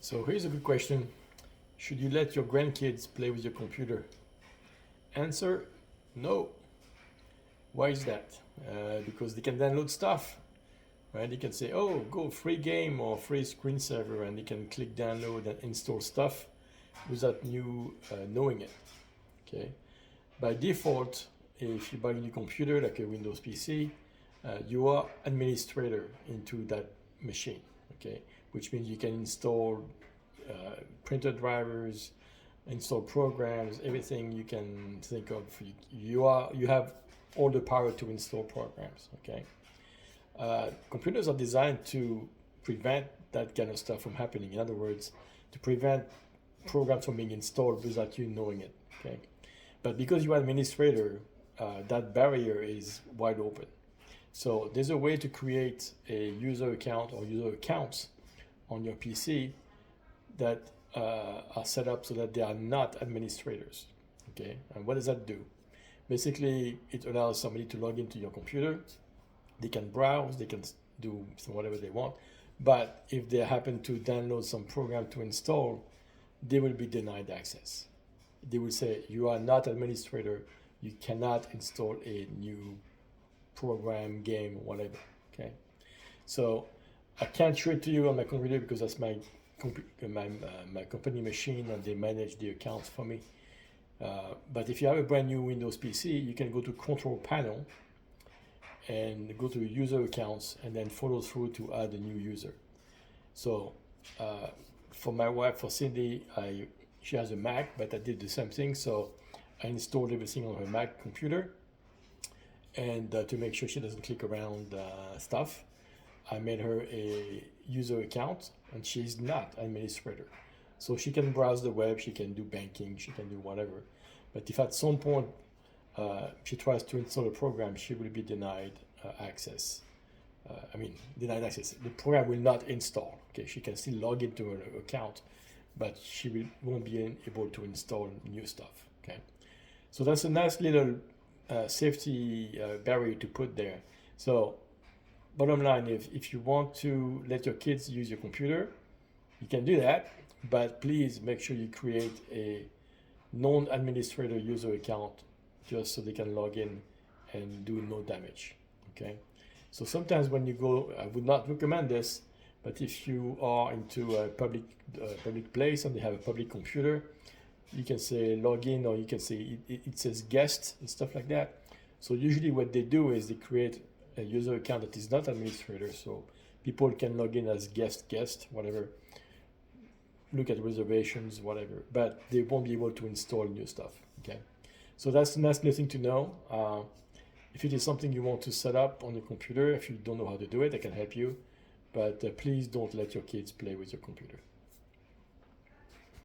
So here's a good question. Should you let your grandkids play with your computer? Answer, no. Why is that? Because they can download stuff, right? They can say, oh, go free game or free screensaver, and they can click download and install stuff without you knowing it, okay? By default, if you buy a new computer, like a Windows PC, you are administrator into that machine, okay? Which means you can install printer drivers, install programs, everything you can think of. You have all the power to install programs, okay? Computers are designed to prevent that kind of stuff from happening. In other words, to prevent programs from being installed without you knowing it, okay? But because you're administrator, that barrier is wide open. So there's a way to create a user account or user accounts on your PC that are set up so that they are not administrators. Okay, and what does that do? Basically, it allows somebody to log into your computer. They can browse, they can do whatever they want. But if they happen to download some program to install, they will be denied access. They will say, you are not administrator, you cannot install a new program, game, whatever. Okay, so I can't show it to you on my computer because that's my company machine and they manage the accounts for me. But if you have a brand new Windows PC, you can go to Control Panel and go to User Accounts and then follow through to add a new user. So for my wife, for Cindy, she has a Mac, but I did the same thing. So I installed everything on her Mac computer, and to make sure she doesn't click around stuff, I made her a user account, and she's not administrator. So she can browse the web, she can do banking, she can do whatever. But if at some point she tries to install a program, she will be denied access. Denied access. The program will not install. Okay, she can still log into her account, but won't be able to install new stuff. Okay, so that's a nice little safety barrier to put there. So bottom line, if you want to let your kids use your computer, you can do that, but please make sure you create a non-administrator user account just so they can log in and do no damage, okay? So sometimes when you go, I would not recommend this, but if you are into a public place and they have a public computer, you can say login, or you can say it says guest and stuff like that. So usually what they do is they create a user account that is not administrator, so people can log in as guest, whatever, look at reservations, whatever, but they won't be able to install new stuff, okay? So that's a nice little thing to know. If it is something you want to set up on your computer, if you don't know how to do it, I can help you, but please don't let your kids play with your computer.